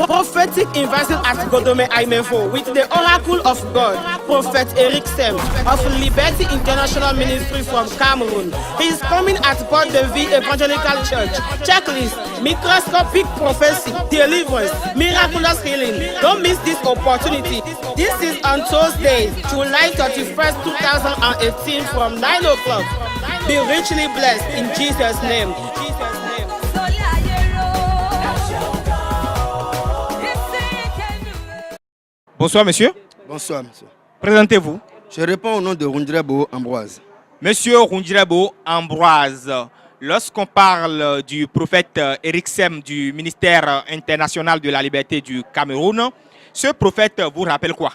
Prophetic invasion at Godome Aimefo with the Oracle of God, Prophet Eric Sem of Liberty International Ministry from Cameroon. He is coming at Port de Vie Evangelical Church. Checklist, microscopic prophecy, deliverance, miraculous healing. Don't miss this opportunity. This is on Thursday, July 31st, 2018 from 9 o'clock. Be richly blessed in Jesus' name. Bonsoir, monsieur. Bonsoir, monsieur. Présentez-vous. Je réponds au nom de Rundirabo Ambroise. Monsieur Rundirabo Ambroise, lorsqu'on parle du prophète Eric Sem du ministère international de la liberté du Cameroun, ce prophète vous rappelle quoi?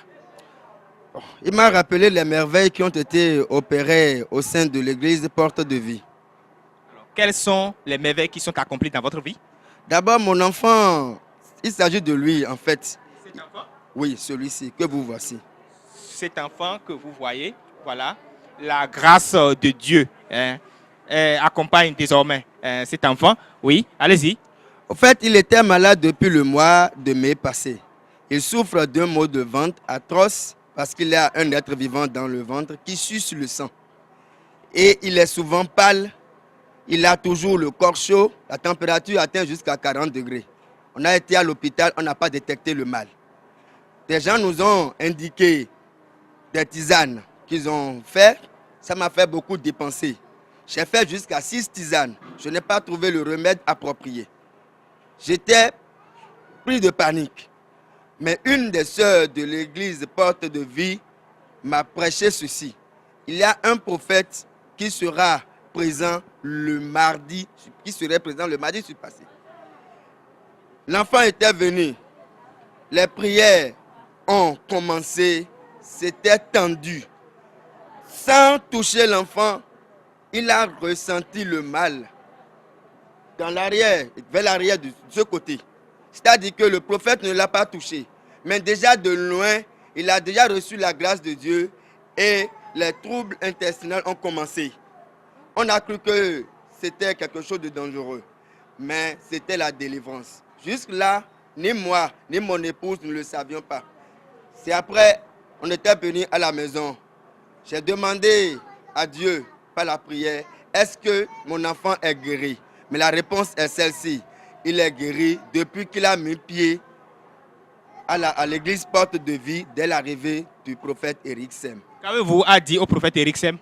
Il m'a rappelé les merveilles qui ont été opérées au sein de l'église Porte de Vie. Alors, quelles sont les merveilles qui sont accomplies dans votre vie? D'abord, mon enfant, il s'agit de lui en fait. Cet enfant? Oui, celui-ci que vous voici. Cet enfant que vous voyez, voilà, la grâce de Dieu accompagne désormais cet enfant. Oui, allez-y. En fait, il était malade depuis le mois de mai passé. Il souffre d'un maux de ventre atroce parce qu'il y a un être vivant dans le ventre qui suce le sang. Et il est souvent pâle, il a toujours le corps chaud, la température atteint jusqu'à 40 degrés. On a été à l'hôpital, on n'a pas détecté le mal. Des gens nous ont indiqué des tisanes qu'ils ont fait. Ça m'a fait beaucoup dépenser. J'ai fait jusqu'à 6 tisanes. Je n'ai pas trouvé le remède approprié. J'étais pris de panique. Mais une des sœurs de l'église Porte de Vie m'a prêché ceci. Il y a un prophète qui sera présent le mardi, passé. L'enfant était venu. Les prières ont commencé, c'était tendu. Sans toucher l'enfant, il a ressenti le mal dans l'arrière, vers l'arrière de ce côté. C'est-à-dire que le prophète ne l'a pas touché. Mais déjà de loin, il a déjà reçu la grâce de Dieu et les troubles intestinaux ont commencé. On a cru que c'était quelque chose de dangereux, mais c'était la délivrance. Jusque-là, ni moi, ni mon épouse ne le savions pas. C'est après, on était venu à la maison. J'ai demandé à Dieu, par la prière, est-ce que mon enfant est guéri? Mais la réponse est celle-ci. Il est guéri depuis qu'il a mis pied à l'église Porte de Vie dès l'arrivée du prophète Eric Sem. Qu'avez-vous à dire au prophète Eric Sem?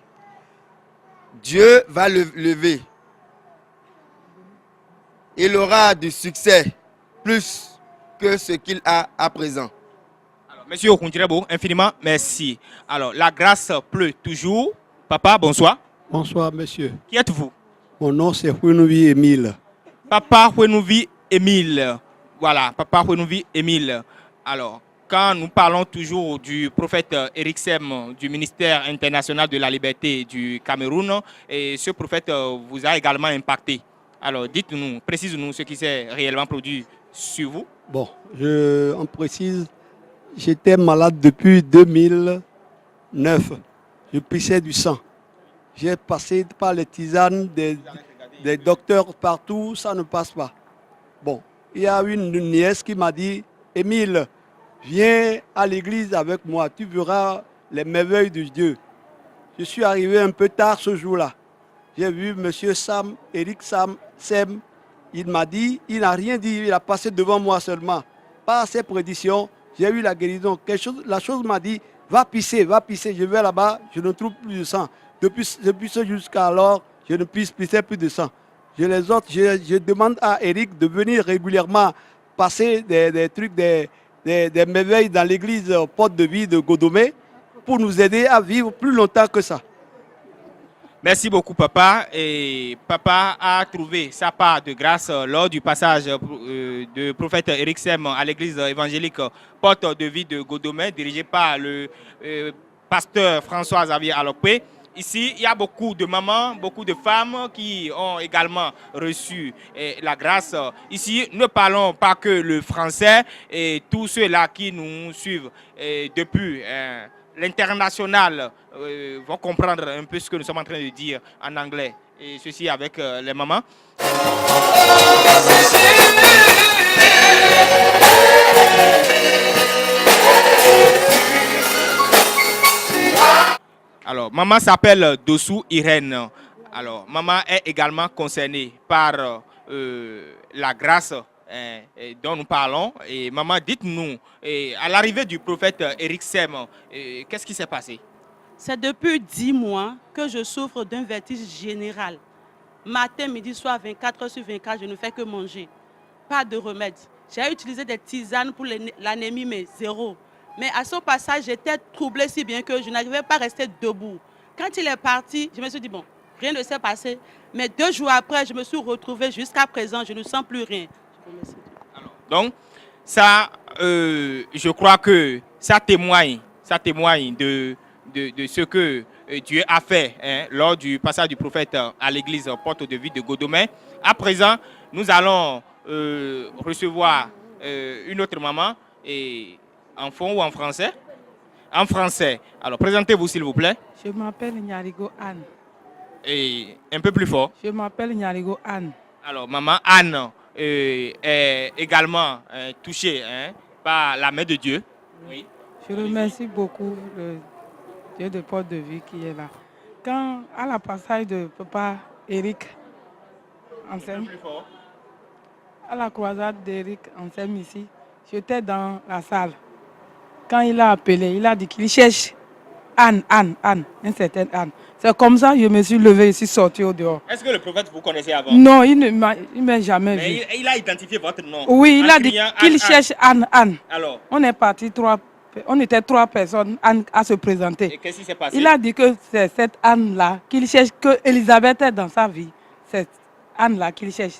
Dieu va le lever. Il aura du succès plus que ce qu'il a à présent. Monsieur Okundirebo, infiniment merci. Alors, la grâce pleut toujours. Papa, bonsoir. Bonsoir, monsieur. Qui êtes-vous? Mon nom, c'est Huenouvi Émile. Papa Huenouvi Émile. Voilà, Papa Huenouvi Émile. Alors, quand nous parlons toujours du prophète Eric Sem du ministère international de la liberté du Cameroun, et ce prophète vous a également impacté. Alors, dites-nous, précisez-nous ce qui s'est réellement produit sur vous. Bon, on précise. J'étais malade depuis 2009. Je pissais du sang. J'ai passé par les tisanes des docteurs partout, ça ne passe pas. Bon, il y a une nièce qui m'a dit, Émile, viens à l'église avec moi, tu verras les merveilles de Dieu. Je suis arrivé un peu tard ce jour-là. J'ai vu M. Eric Sem, il m'a dit, il n'a rien dit, il a passé devant moi seulement. Par ses prédictions, j'ai eu la guérison. La chose m'a dit, va pisser. Je vais là-bas, je ne trouve plus de sang. Depuis ce jusqu'à alors, je ne pisser plus de sang. Je demande à Eric de venir régulièrement passer des trucs, des merveilles dans l'église Porte de Vie de Godome pour nous aider à vivre plus longtemps que ça. Merci beaucoup, papa. Et papa a trouvé sa part de grâce lors du passage du prophète Eric Sem à l'église évangélique Porte de Vie de Godome, dirigée par le pasteur François-Xavier Alokwe. Ici, il y a beaucoup de mamans, beaucoup de femmes qui ont également reçu la grâce. Ici, ne parlons pas que le français et tous ceux-là qui nous suivent depuis l'international vont comprendre un peu ce que nous sommes en train de dire en anglais. Et ceci avec les mamans. Alors, maman s'appelle Dossou Irène. Alors, maman est également concernée par la grâce dont nous parlons. Et maman, dites-nous, à l'arrivée du prophète Eric Sem, qu'est-ce qui s'est passé? C'est depuis 10 mois que je souffre d'un vertige général. Matin, midi, soir, 24 heures sur 24, je ne fais que manger. Pas de remède. J'ai utilisé des tisanes pour l'anémie, mais zéro. Mais à ce passage, j'étais troublée si bien que je n'arrivais pas à rester debout. Quand il est parti, je me suis dit, bon, rien ne s'est passé. Mais 2 jours après, je me suis retrouvée jusqu'à présent, je ne sens plus rien. Je vous remercie. Alors, donc, ça, je crois que ça témoigne de ce que Dieu a fait lors du passage du prophète à l'église Porte de Vie de Godomè. À présent, nous allons recevoir une autre maman, et en fond ou en français? En français. Alors, présentez-vous s'il vous plaît. Je m'appelle Nyarigo Anne. Et un peu plus fort. Je m'appelle Nyarigo Anne. Alors, maman Anne est également touchée par la main de Dieu. Oui. Je remercie beaucoup le Dieu de Porte de Vie qui est là. Quand, à la passage de papa Eric Ansem, à la croisade d'Eric Ansem ici, j'étais dans la salle. Quand il a appelé, il a dit qu'il cherche Anne, une certaine Anne. C'est comme ça que je me suis levée et je suis sortie au dehors. Est-ce que le prophète vous connaissait avant? Non, il ne m'a jamais vu. Mais il a identifié votre nom. Oui, il a dit qu'il cherche Anne. Alors, on est parti on était 3 personnes à se présenter. Et qu'est-ce qui s'est passé? Il a dit que c'est cette Anne-là qu'il cherche, que Elisabeth est dans sa vie. C'est Anne-là qu'il cherche.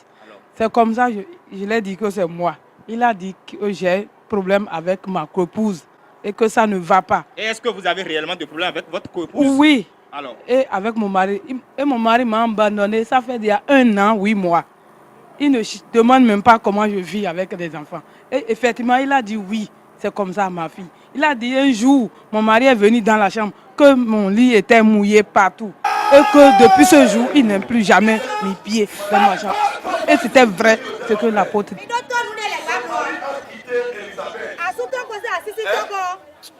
C'est comme ça que je lui ai dit que c'est moi. Il a dit que j'ai problème avec ma coépouse et que ça ne va pas. Et est-ce que vous avez réellement des problèmes avec votre coépouse? Oui. Alors. Et avec mon mari. Et mon mari m'a abandonné. Ça fait il y a 1 an, 8 mois. Il ne demande même pas comment je vis avec des enfants. Et effectivement, il a dit oui. C'est comme ça, ma fille. Il a dit un jour, mon mari est venu dans la chambre, que mon lit était mouillé partout. Et que depuis ce jour, il n'a plus jamais mis pied dans ma chambre. Et c'était vrai ce que l'apôtre dit.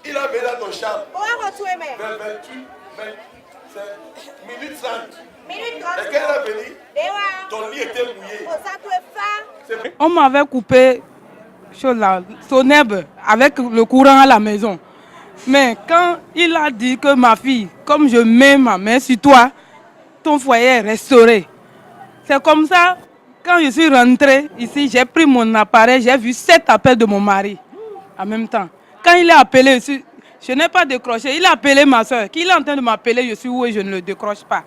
Il a mis dans ton chambre. 28 minutes 30. Et quand il a venu, ton lit était mouillé. On m'avait coupé la sonnette avec le courant à la maison. Mais quand il a dit que ma fille, comme je mets ma main sur toi, ton foyer est restauré. C'est comme ça, quand je suis rentrée ici, j'ai pris mon appareil, j'ai vu 7 appels de mon mari en même temps. Quand il a appelé, je n'ai pas décroché. Il a appelé ma soeur. Qu'il est en train de m'appeler, je suis où et je ne le décroche pas.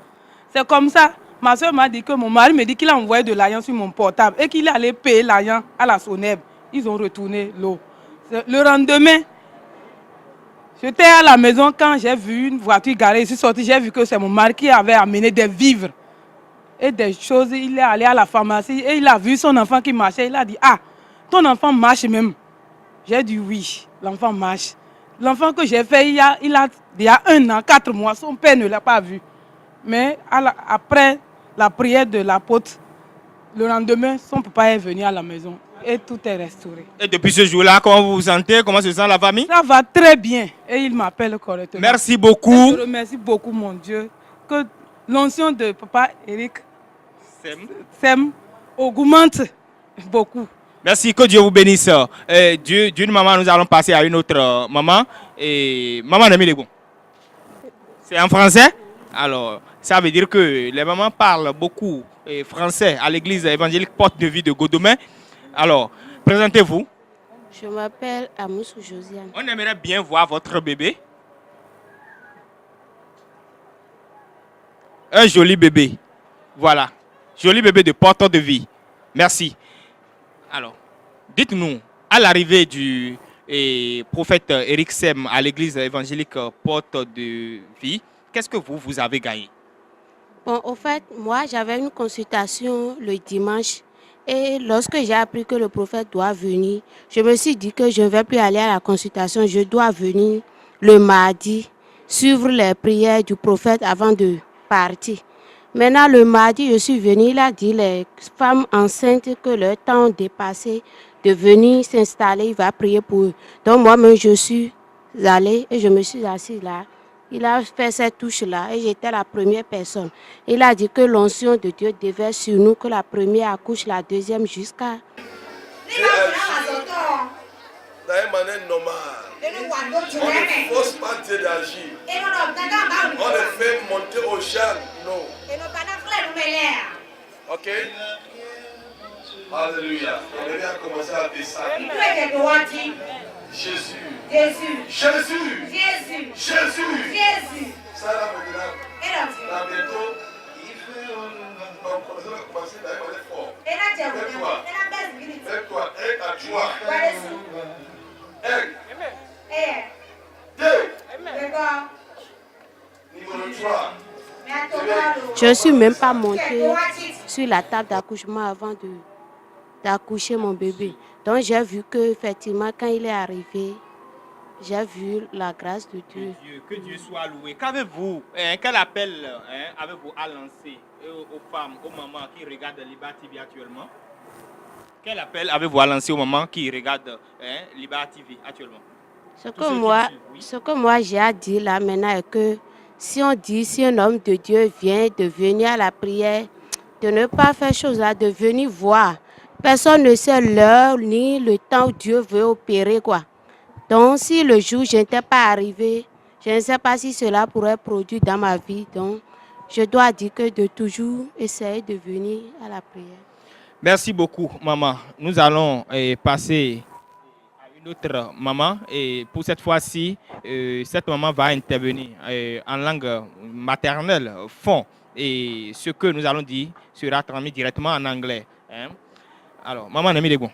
C'est comme ça. Ma soeur m'a dit que mon mari me dit qu'il a envoyé de l'argent sur mon portable et qu'il allait payer l'argent à la Soneb. Ils ont retourné l'eau. Le lendemain, j'étais à la maison quand j'ai vu une voiture garée. Je suis sortie, j'ai vu que c'est mon mari qui avait amené des vivres et des choses. Il est allé à la pharmacie et il a vu son enfant qui marchait. Il a dit, ah, ton enfant marche même. J'ai dit oui, l'enfant marche. L'enfant que j'ai fait il y a 1 an, 4 mois, son père ne l'a pas vu. Mais après la prière de l'apôtre, le lendemain, son papa est venu à la maison et tout est restauré. Et depuis ce jour-là, comment vous vous sentez? Comment se sent la famille? Ça va très bien et il m'appelle correctement. Merci beaucoup. Je remercie beaucoup mon Dieu que l'onction de papa Eric Sem augmente beaucoup. Merci, que Dieu vous bénisse. D'une maman, nous allons passer à une autre maman. Et maman Namilégon. C'est en français? Alors, ça veut dire que les mamans parlent beaucoup français à l'église évangélique Porte de Vie de Godomè. Alors, présentez-vous. Je m'appelle Amoussou Josiane. On aimerait bien voir votre bébé. Un joli bébé. Voilà. Joli bébé de Porte de Vie. Merci. Alors, dites-nous, à l'arrivée du prophète Eric Sem à l'église évangélique Porte de Vie, qu'est-ce que vous avez gagné? Bon, au fait, moi, j'avais une consultation le dimanche. Et lorsque j'ai appris que le prophète doit venir, je me suis dit que je ne vais plus aller à la consultation. Je dois venir le mardi, suivre les prières du prophète avant de partir. Maintenant, le mardi, je suis venue, il a dit les femmes enceintes que leur temps dépassé de venir s'installer, il va prier pour eux. Donc moi-même, je suis allée et je me suis assise là. Il a fait cette touche-là et j'étais la première personne. Il a dit que l'onction de Dieu déverse sur nous, que la première accouche la deuxième jusqu'à... C'est agir dans une manière normale. On ne force pas Dieu d'agir. On le fait monter au champ. Non. Ok? Alléluia. On devait commencer à descendre. Jésus. Jésus. Jésus. Jésus. Jésus. Ça là maintenant. Là bientôt. On va commencer d'aller fort. Lève-toi. Aide à toi. Numéro 3. Je ne suis même pas montée sur la table d'accouchement avant d'accoucher mon bébé. Donc j'ai vu que effectivement quand il est arrivé, j'ai vu la grâce de Dieu. Que Dieu soit loué. Qu'avez-vous, quel appel avez-vous à lancer aux femmes, aux mamans qui regardent Liba TV actuellement? Quel appel avez-vous à lancer aux mamans qui regardent Liba TV actuellement? Ce que moi j'ai à dire là maintenant est que si on dit, si un homme de Dieu vient de venir à la prière, de ne pas faire chose là, de venir voir. Personne ne sait l'heure ni le temps où Dieu veut opérer quoi. Donc si le jour je n'étais pas arrivé, je ne sais pas si cela pourrait produire dans ma vie. Donc je dois dire que de toujours essayer de venir à la prière. Merci beaucoup, maman. Nous allons passer à une autre maman. Et pour cette fois-ci, cette maman va intervenir en langue maternelle, fond. Et ce que nous allons dire sera transmis directement en anglais. Hein? Alors, maman, Nemi Degon.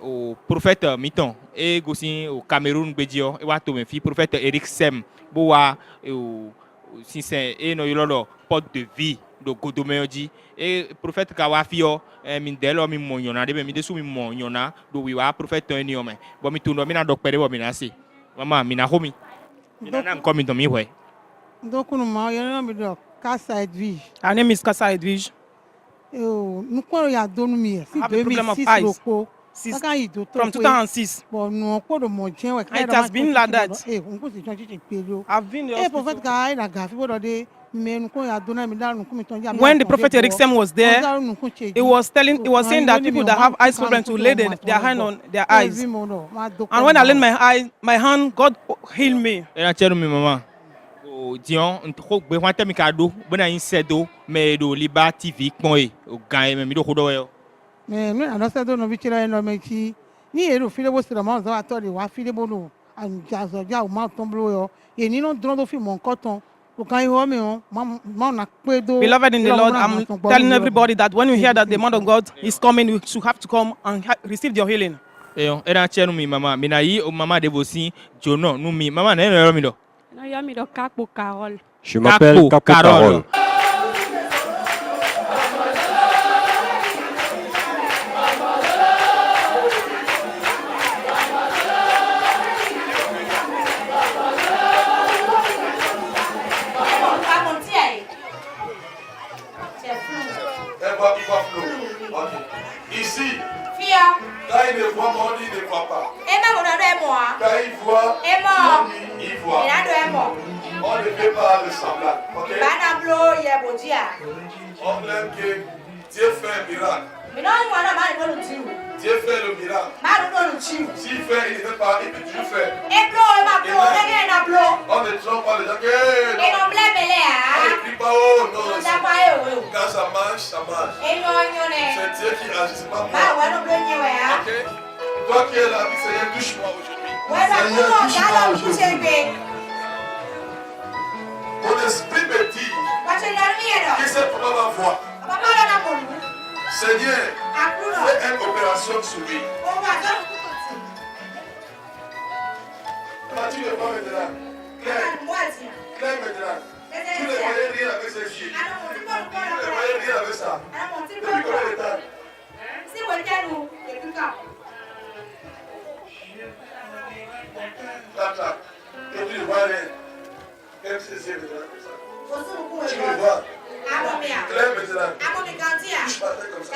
Au prophète Miton et aussi au Cameroun Bédio et au prophète Eric Sem boa si c'est no yolo porte de vie de Godomeoji et prophète Kawafio mindelo mi monyona de mi desu mi monyona do wiwa prophète ni ome bo mi tundo mi na dokpere bo mi na si mama mi na homi mi na nko mi do mi we donc no ma yo mi do Kasa Edwige. Her name is Kasa Edwige. Nous quoi ya donu mi si 2006 loko from 2006. It has been like that. I've been the when the prophet Eric Sem was there, he was saying that people that have eyes problems to lay their hand on their eyes. And when I laid my hand, God healed me. Dion ntoko gbe hwan temi ka do bona yin sedo me do Liba TV pon e o gan me mi do kodo yo me na do sedo no bi chira no me chi ni eru file bo sira ma zo atori wa file bo no an jazo ja o ma ton blo yo e ni no dron do fi mon koton o kan ho me o ma na pe do. Beloved in the Lord, I'm telling everybody that when you hear that the man of God is coming, you should have to come and receive your healing. Era chenu mi mama mi na yi o mama de vosi jono nu mi mama na ero mi do. Je m'appelle Capo Carole. Ici, quand il ne voit pas, il ne voit pas. Quand il voit, il voit. On ne fait pas le semblant. Okay? On aime que Dieu fait un miracle. Dieu fait le miracle. S'il fait, il ne fait pas, il peut toujours faire. On ne trompe pas les gens. On ne crie pas, oh non. Quand ça marche, ça marche. C'est Dieu qui agit, c'est pas moi. Okay? Toi qui es là, Seigneur, touche-moi aujourd'hui. Seigneur, touche-moi aujourd'hui. Mon esprit me dit que cette femme va voir. Seigneur, fais une opération sur lui. Tu ne vois maintenant. Claire maintenant. Tu ne voyais rien avec ses yeux. Tu ne voyais rien avec ça. Depuis combien de temps? Tap. Et tu ne vois rien. Même ses yeux maintenant comme ça. Tu me vois. Claire maintenant. Touche ma tête comme ça.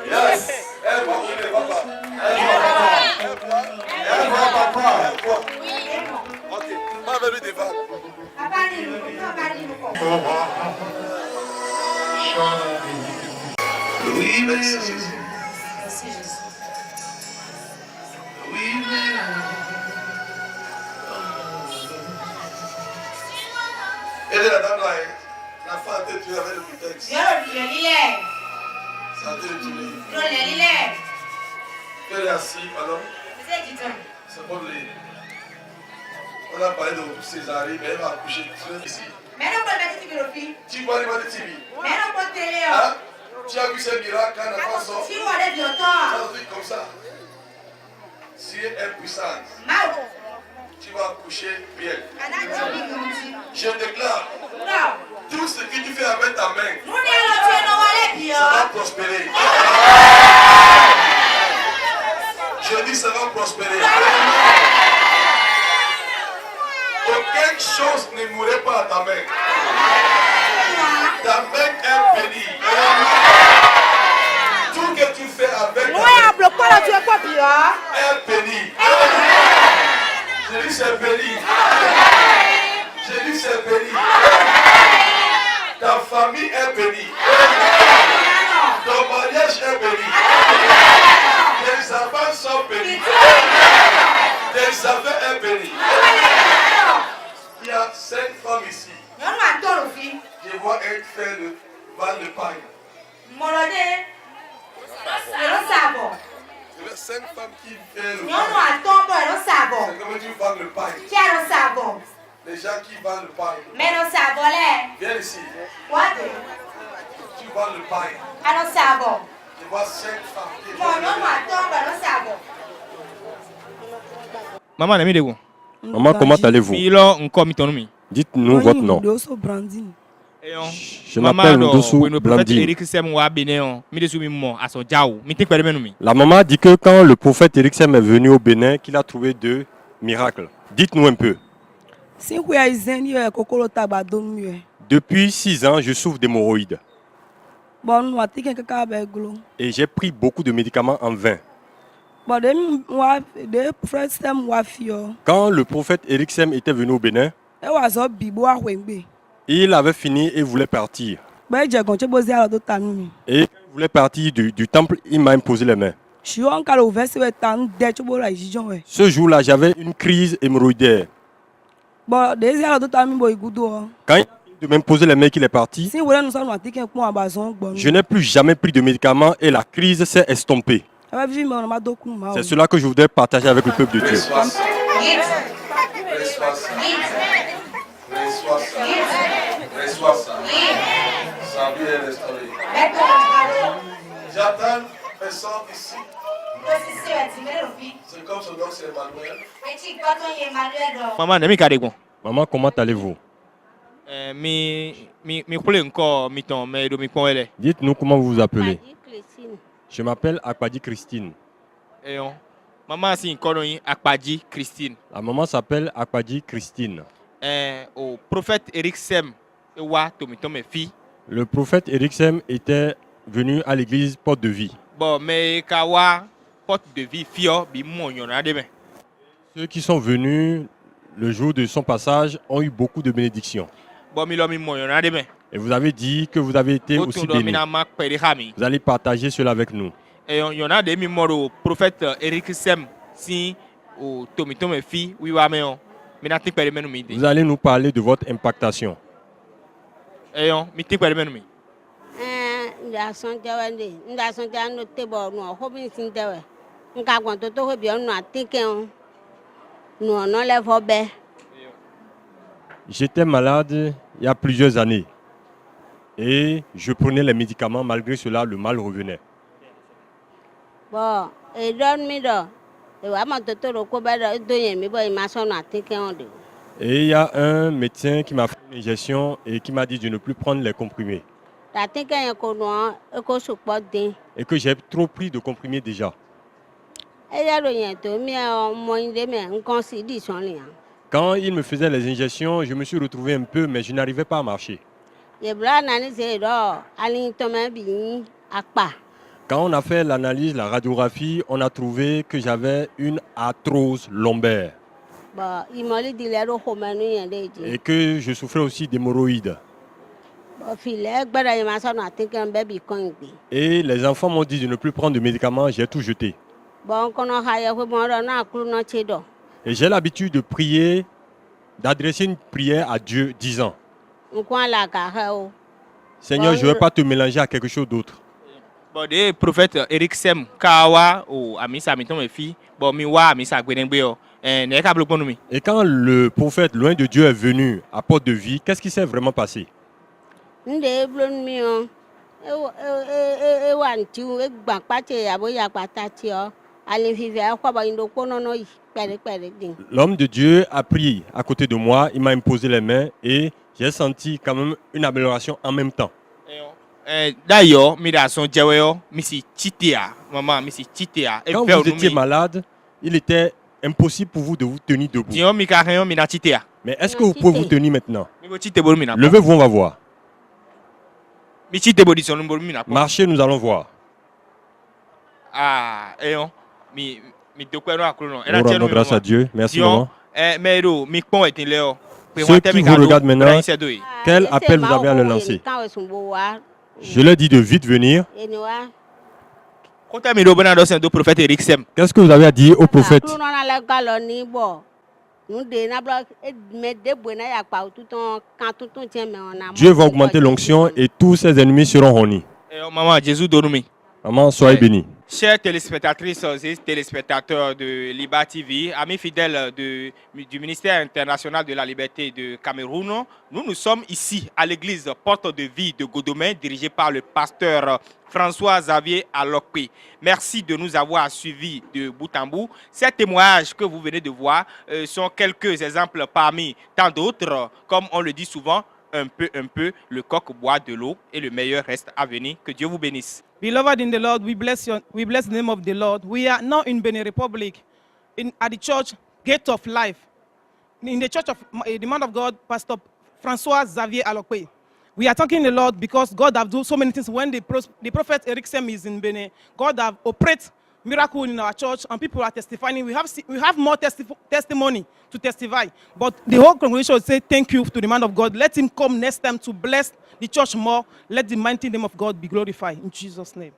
Yes. Elle va ouvrir, papa. Elle va, papa. Ok. Pas avec lui devant. Oui, merci Jésus. Oui, et la dame là, la femme a été tuée avec le prétexte. Ça a été tué. Elle est assise, pardon. C'est bon, on a parlé de Césarée, mais elle va accoucher ici. Tu vois les mots de TV. Hein? Tu as vu ce miracle quand l'enfant sort? Ça se dit comme ça. Si elle est puissante, tu vas accoucher bien. Je déclare, tout ce que tu fais avec ta main, ça va prospérer. Je dis ça va prospérer. Aucune chose ne mourrait pas à ta main. Ta main est bénie. Tout que tu fais avec ta main est béni. Je dis c'est béni. Je dis c'est béni. Ta famille est bénie. Ton mariage est béni. Tes enfants sont bénis. Tes affaires est béni. Il y a 5 femmes ici. Je vois être fait le vent de paille. Il y a 5 femmes qui font le paille. C'est comme tu vends le paille. Les gens qui vendent le paille. Viens ici. Tu vends le paille. Je vois 5 femmes qui font le paille. Maman, ami de vous. Maman, comment allez-vous? Dites-nous votre nom. Je m'appelle Ndosso Blandine. La maman dit que quand le prophète Eric Sem est venu au Bénin, qu'il a trouvé 2 miracles. Dites-nous un peu. Depuis 6 ans, je souffre d'hémorroïdes. Et j'ai pris beaucoup de médicaments en vain. Quand le prophète Eric Sem était venu au Bénin, il avait fini et voulait partir. Et quand il voulait partir du temple, il m'a imposé les mains. Ce jour-là, j'avais une crise hémorroïdaire. Quand il a fini de m'imposer les mains qu'il est parti, je n'ai plus jamais pris de médicaments et la crise s'est estompée. C'est cela que je voudrais partager avec le peuple de Dieu. Reçois ça. Sa vie est restaurée. J'attends personne ici. C'est comme son nom, c'est Emmanuel. Maman, comment allez-vous? Dites-nous comment vous vous appelez. Je m'appelle Akpadi Christine. Maman, c'est Akpadi Christine. La maman s'appelle Akpadi Christine. Au prophète Eric Sem, le prophète Eric Sem était venu à l'église Porte de Vie. Ceux qui sont venus le jour de son passage ont eu beaucoup de bénédictions. Et vous avez dit que vous avez été aussi bénis. Vous allez partager cela avec nous. Le prophète Eric Sem, si au Tomitome fi, oui, vous allez nous parler de votre impactation. J'étais malade il y a plusieurs années et je prenais les médicaments. Malgré cela, le mal revenait. Et il y a un médecin qui m'a fait une injection et qui m'a dit de ne plus prendre les comprimés. Et que j'ai trop pris de comprimés déjà. Quand il me faisait les injections, je me suis retrouvé un peu, mais je n'arrivais pas à marcher. Quand on a fait l'analyse, la radiographie, on a trouvé que j'avais une arthrose lombaire. Et que je souffrais aussi d'hémorroïdes. Et les enfants m'ont dit de ne plus prendre de médicaments, j'ai tout jeté. Et j'ai l'habitude de prier, d'adresser une prière à Dieu disant: Seigneur, je ne vais pas te mélanger à quelque chose d'autre. Bon, le prophète Eric Sem Kawa ou Amisa Miton mes filles, bon miwa Amisa Gwenengbeo, n'est qu'à bloquer nous. Et quand le prophète loin de Dieu est venu à Porte de Vie, qu'est-ce qui s'est vraiment passé? L'homme de Dieu a pris à côté de moi, il m'a imposé les mains et j'ai senti quand même une amélioration en même temps. D'ailleurs, quand vous étiez malade, il était impossible pour vous de vous tenir debout. Mais est-ce que vous pouvez vous tenir maintenant? Levez-vous, on va voir. Marchez, nous allons voir. Nous rendons grâce à Dieu. Merci, maman. Ceux qui vous regardent maintenant, quel appel vous avez à leur lancer? Je leur dis de vite venir. Qu'est-ce que vous avez à dire au prophète? Dieu va augmenter l'onction et tous ses ennemis seront honnis. Maman, soyez bénie. Chères téléspectatrices et téléspectateurs de Liba TV, amis fidèles du ministère international de la liberté de Cameroun, nous sommes ici à l'église Porte de Vie de Godomé, dirigée par le pasteur François-Xavier Alokwe. Merci de nous avoir suivis de bout en bout. Ces témoignages que vous venez de voir sont quelques exemples parmi tant d'autres. Comme on le dit souvent, un peu, le coq boit de l'eau et le meilleur reste à venir. Que Dieu vous bénisse. Beloved in the Lord, we bless the name of the Lord. We are now in Benin Republic, at the church Gate of Life, in the church of the man of God, Pastor François-Xavier Alokwe. We are thanking the Lord because God has done so many things. When the prophet Eric Sem is in Benin, God has operated miracle in our church and people are testifying. We have more testimony to testify. But the whole congregation will say thank you to the man of God. Let him come next time to bless the church more. Let the mighty name of God be glorified in Jesus' name.